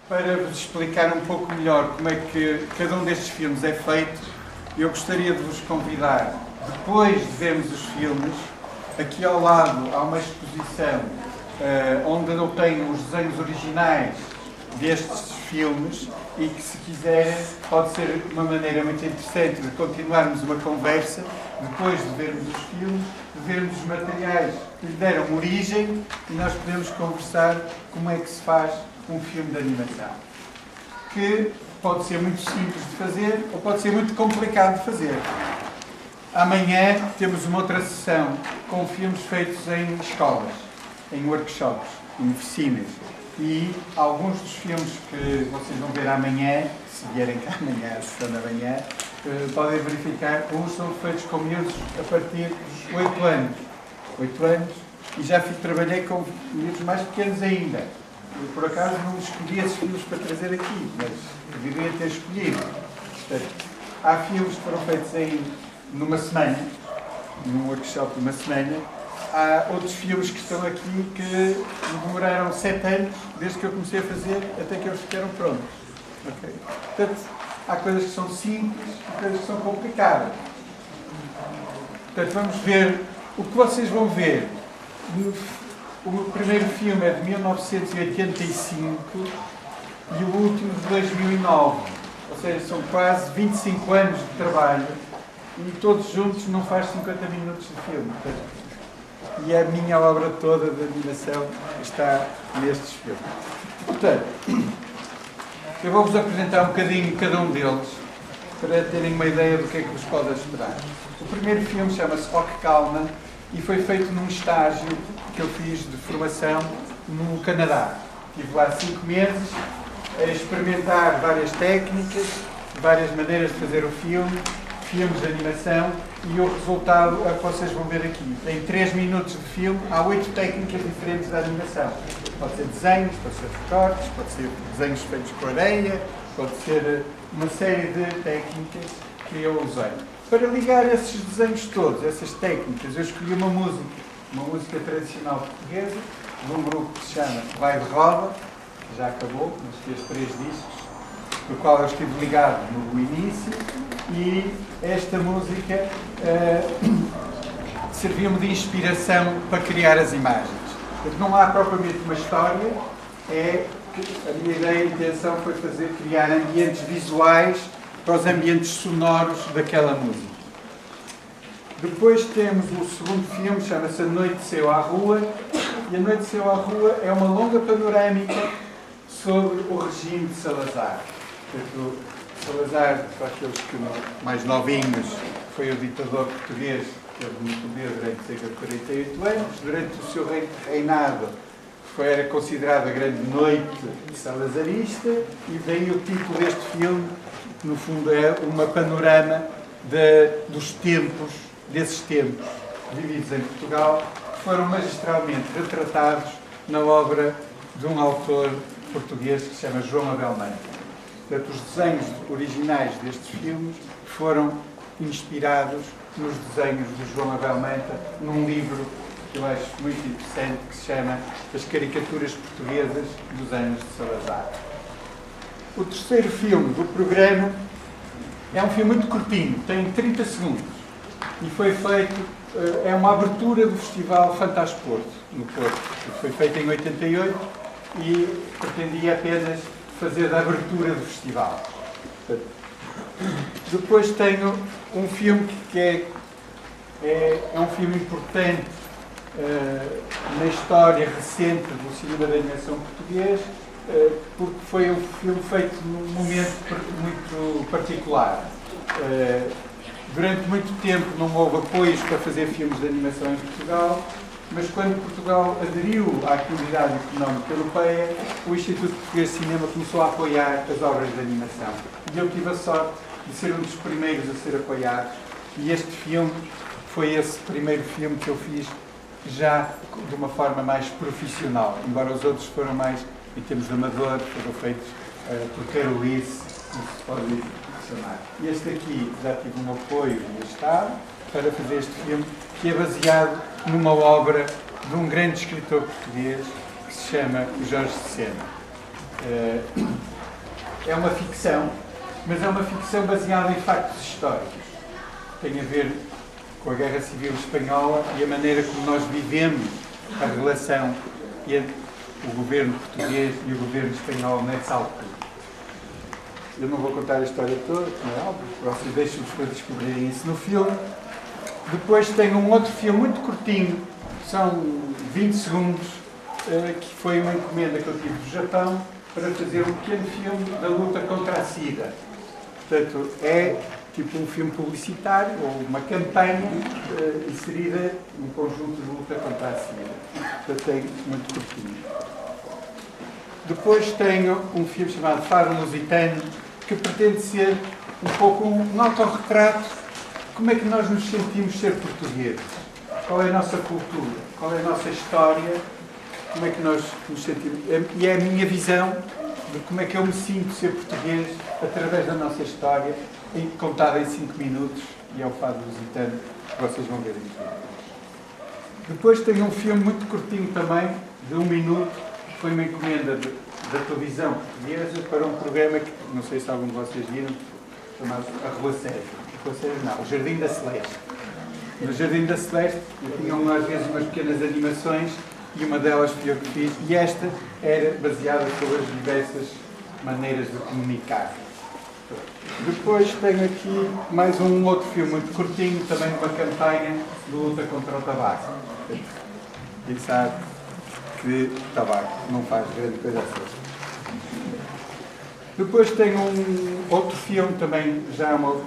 Para vos explicar um pouco melhor como é que cada um destes filmes é feito, eu gostaria de vos convidar, depois de vermos os filmes, aqui ao lado há uma exposição onde eu tenho os desenhos originais destes filmes e que, se quiserem, pode ser uma maneira muito interessante de continuarmos uma conversa, depois de vermos os filmes, de vermos os materiais que lhe deram origem e nós podemos conversar como é que se faz um filme de animação. Que pode ser muito simples de fazer ou pode ser muito complicado de fazer. Amanhã temos uma outra sessão com filmes feitos em escolas, em workshops, em oficinas. E alguns dos filmes que vocês vão ver amanhã, se vierem cá amanhã, a sessão da manhã, podem verificar, uns são feitos com miúdos a partir dos 8 anos. 8 anos, e já trabalhei com miúdos mais pequenos ainda. Eu, por acaso, não escolhi esses filmes para trazer aqui, mas deveria ter escolhido. Portanto, há filmes que foram feitos numa semana, num workshop de uma semana. Há outros filmes que estão aqui que demoraram 7 anos, desde que eu comecei a fazer até que eles ficaram prontos. Okay? Portanto, há coisas que são simples e coisas que são complicadas. Portanto, vamos ver o que vocês vão ver. O primeiro filme é de 1985 e o último de 2009. Ou seja, são quase 25 anos de trabalho e todos juntos não faz 50 minutos de filme. E a minha obra toda de animação está nestes filmes. Portanto, eu vou-vos apresentar um bocadinho cada um deles para terem uma ideia do que é que vos pode esperar. O primeiro filme chama-se Rock Calma e foi feito num estágio que eu fiz de formação no Canadá. Estive lá 5 meses a experimentar várias técnicas, várias maneiras de fazer o filme, filmes de animação, e o resultado é o que vocês vão ver aqui. Em 3 minutos de filme há 8 técnicas diferentes de animação. Pode ser desenhos, pode ser recortes, pode ser desenhos feitos com areia, pode ser uma série de técnicas que eu usei. Para ligar esses desenhos todos, essas técnicas, eu escolhi uma música tradicional portuguesa, de um grupo que se chama Vai de Roda, que já acabou, mas fez 3 discos, do qual eu estive ligado no início, e esta música serviu-me de inspiração para criar as imagens. Porque não há propriamente uma história, a minha ideia e intenção foi criar ambientes visuais para os ambientes sonoros daquela música. Depois temos o segundo filme, chama-se Anoiteceu à Rua, e Anoiteceu à Rua é uma longa panorâmica sobre o regime de Salazar. Portanto, Salazar, para aqueles que mais novinhos, foi o ditador português que teve no poder durante cerca de 48 anos. Durante o seu reinado era considerada a grande noite salazarista, e daí o título deste filme, que no fundo é uma panorama desses tempos vividos em Portugal, que foram magistralmente retratados na obra de um autor português que se chama João Abel Manta. Portanto, os desenhos originais destes filmes foram inspirados nos desenhos de João Abel Manta, num livro que eu acho muito interessante, que se chama As Caricaturas Portuguesas dos Anos de Salazar. O terceiro filme do programa é um filme muito curtinho, tem 30 segundos, e foi feito, é uma abertura do Festival Fantasporto, no Porto. Foi feito em 88 e pretendia apenas fazer a abertura do festival. Depois tenho um filme que é um filme importante na história recente do cinema de animação português, porque foi um filme feito num momento muito particular. Durante muito tempo não houve apoios para fazer filmes de animação em Portugal, mas quando Portugal aderiu à Comunidade Económica Europeia, o Instituto Português de Cinema começou a apoiar as obras de animação. E eu tive a sorte de ser um dos primeiros a ser apoiado, e este filme foi esse primeiro filme que eu fiz já de uma forma mais profissional, embora os outros foram mais, em termos de amador, foram feitos por Carolice, como se pode chamar. Este aqui já tive um apoio do Estado para fazer este filme, que é baseado numa obra de um grande escritor português que se chama Jorge de Sena. É uma ficção, mas é uma ficção baseada em factos históricos. Tem a ver com a Guerra Civil Espanhola e a maneira como nós vivemos a relação entre o governo português e o governo espanhol nessa altura. Eu não vou contar a história toda, não é óbvio, vocês deixam-nos para descobrirem isso no filme. Depois tem um outro filme muito curtinho, são 20 segundos, que foi uma encomenda que eu tive do Japão para fazer um pequeno filme da luta contra a SIDA. Portanto, é tipo um filme publicitário ou uma campanha inserida num conjunto de luta contra a SIDA. Portanto, é muito curtinho. Depois tenho um filme chamado Fado Lusitano, que pretende ser um pouco um autorretrato de como é que nós nos sentimos ser portugueses. Qual é a nossa cultura, qual é a nossa história, como é que nós nos sentimos. E é a minha visão de como é que eu me sinto ser português através da nossa história, contada em 5 minutos, e é o Fado Lusitano que vocês vão ver aqui. Depois tenho um filme muito curtinho também, de 1 minuto, que foi uma encomenda da televisão portuguesa para um programa que, não sei se algum de vocês viram, chamado A Rua Sérgio. A Rua Sérgio não, o Jardim da Celeste. No Jardim da Celeste tinham às vezes umas pequenas animações e uma delas fui eu que fiz, e esta era baseada sobre as diversas maneiras de comunicar. Depois tenho aqui mais um outro filme muito curtinho, também uma campanha de luta contra o tabaco. Quem sabe que tabaco não faz grande coisa assim. Depois tenho um outro filme, também já uma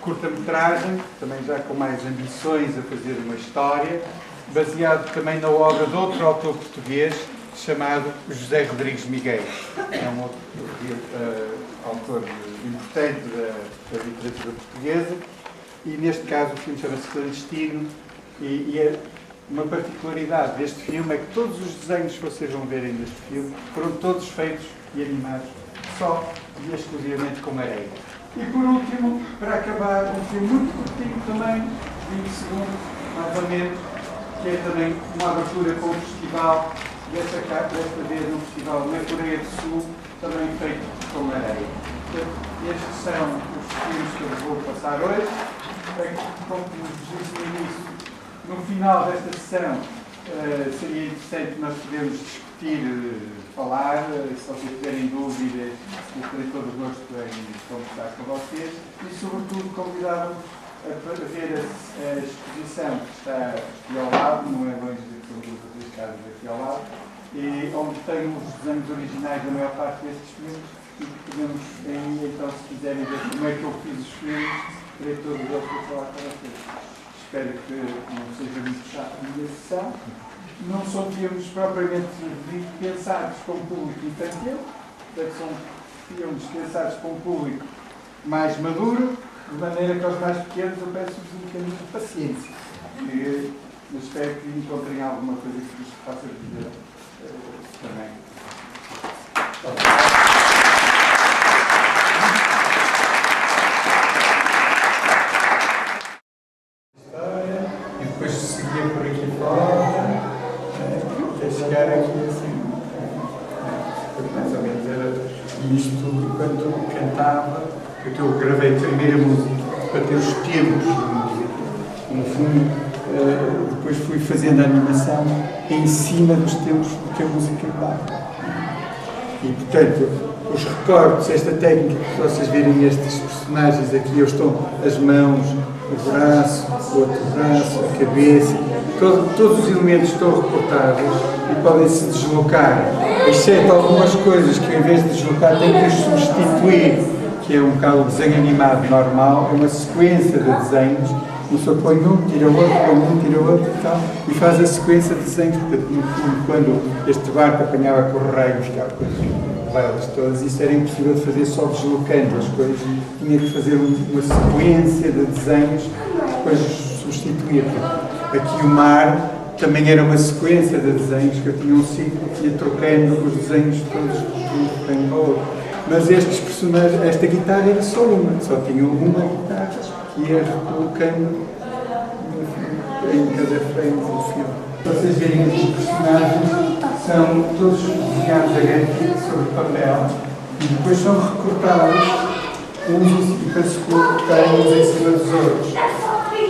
curta-metragem, também já com mais ambições a fazer uma história, baseado também na obra de outro autor português, chamado José Rodrigues Miguel. É um outro autor importante da literatura portuguesa, e neste caso o filme chama-se Clandestino, e é uma particularidade deste filme é que todos os desenhos que vocês vão verem neste filme foram todos feitos e animados só e exclusivamente com areia. E por último, para acabar, um filme muito curtinho também, 20 segundos, mais ou menos, que é também uma abertura com um festival, desta vez um festival na Coreia do Sul, também feito com areia. Estes são os filmes que eu vou passar hoje. Como vos disse no início, no final desta sessão, seria interessante nós podermos discutir, falar, se vocês tiverem dúvidas, eu terei todo o gosto em conversar com vocês, e sobretudo convidar-vos a ver a exposição que está aqui ao lado, não é longe das casas aqui ao lado, e onde tem os desenhos originais da maior parte destes filmes, e podemos aí, então, se quiserem ver como é que eu fiz os filmes, terei todo o gosto de falar com vocês. Espero que não seja muito chato a minha sessão. Não são filmes propriamente pensados para um público infantil, são filmes pensados para um público mais maduro, de maneira que aos mais pequenos eu peço-vos um bocadinho de paciência. Mas espero que encontrem alguma coisa que vos faça dizer também. E depois seguia por aqui fora, até chegar aqui assim. Mais ou menos era isto quando cantava, porque eu gravei a primeira música para ter os tempos da música. No fundo, depois fui fazendo a animação em cima dos tempos que a música dava. E, portanto, os recortes, esta técnica que vocês verem estes personagens aqui, eu estou as mãos, o braço, o outro braço, a cabeça, todos os elementos estão recortados e podem se deslocar, exceto algumas coisas que, em vez de deslocar, têm que os substituir, que é um bocado o desenho animado normal, é uma sequência de desenhos. O senhor põe um, tira o outro, põe um, tira o outro e tal, e faz a sequência de desenhos. Portanto, no fundo, quando este barco apanhava correio e ficava com as velas todas, isso era impossível de fazer só deslocando as coisas, tinha que fazer uma sequência de desenhos que depois substituía. Aqui o mar também era uma sequência de desenhos que eu tinha um ciclo que ia trocando os desenhos todos de um frame ao outro. Mas estes personagens, esta guitarra era só uma, só tinha uma guitarra que ia colocando em cada frame do filme. Para vocês verem os personagens, são todos desenhados a grafite sobre papel e depois são recortados uns para se colocarem uns em cima dos outros.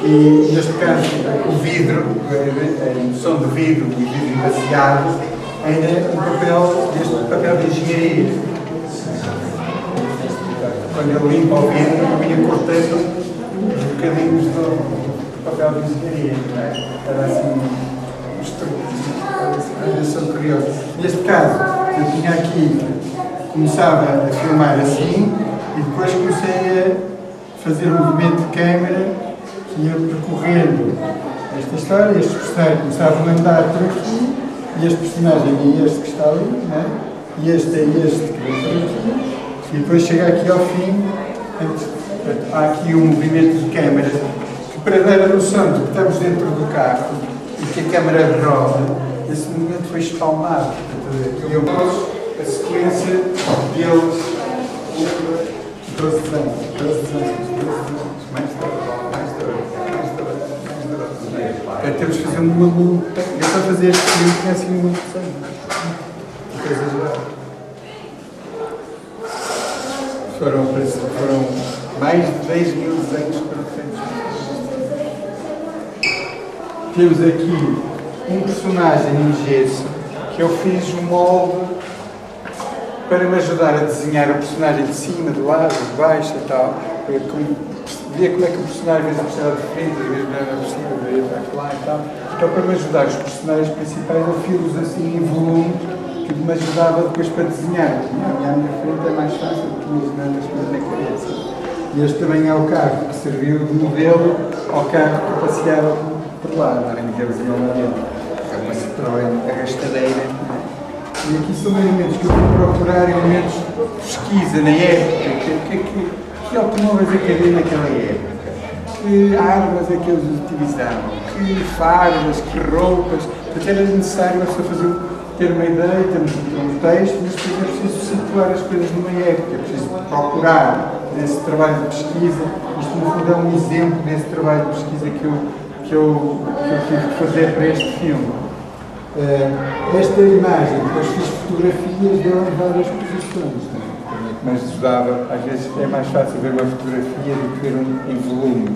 E neste caso o vidro, a emulsão de vidro e vidro emaciado ainda é um papel, deste papel de engenharia. Quando eu limpo o vidro, eu ia cortando uns bocadinhos do papel de engenharia. Era assim, ainda sou curioso. Neste caso, eu tinha aqui, começava a filmar assim e depois comecei a fazer um movimento de câmera que ia percorrendo esta história. Estes personagens começavam a andar por aqui e este personagem é este que está ali, né? E este é este que vem por aqui. E depois chega aqui ao fim, há aqui um movimento de câmera que, para dar a noção de que estamos dentro do carro e que a câmera roda, esse movimento foi espalmado. E eu pus a sequência deles 12 anos, mais tarde. Temos que fazer uma luta. Eu para fazer este filme tinha assim muitos anos. Foram mais de 10 mil desenhos perfeitos. Temos aqui um personagem em gesso que eu fiz um molde para me ajudar a desenhar o personagem de cima, de lado, de baixo e tal. Ver como é que o personagem às vezes estava de frente, às vezes não era possível, às vezes lá e tal. Então, para me ajudar os personagens principais, eu fiz-los assim em volume, que me ajudava depois para desenhar. À minha frente é mais fácil do que imaginar as coisas na cabeça. E este também é o carro que serviu de modelo ao carro que passeava por lá, não era aqueles elementos. É uma Citroën arrastadeira. E aqui são elementos que eu vou procurar, elementos de pesquisa na época. Que automóveis é que havia naquela época? Que armas é que eles utilizavam? Que fardas? Que roupas? Portanto, era necessário a pessoa ter uma ideia, temos um texto, mas depois é preciso situar as coisas numa época, é preciso procurar nesse trabalho de pesquisa. Isto, no fundo, é um exemplo desse trabalho de pesquisa que eu tive que fazer para este filme. Esta imagem, depois fiz fotografias dela em várias posições. Mas ajudava, às vezes é mais fácil ver uma fotografia do que ver em volume.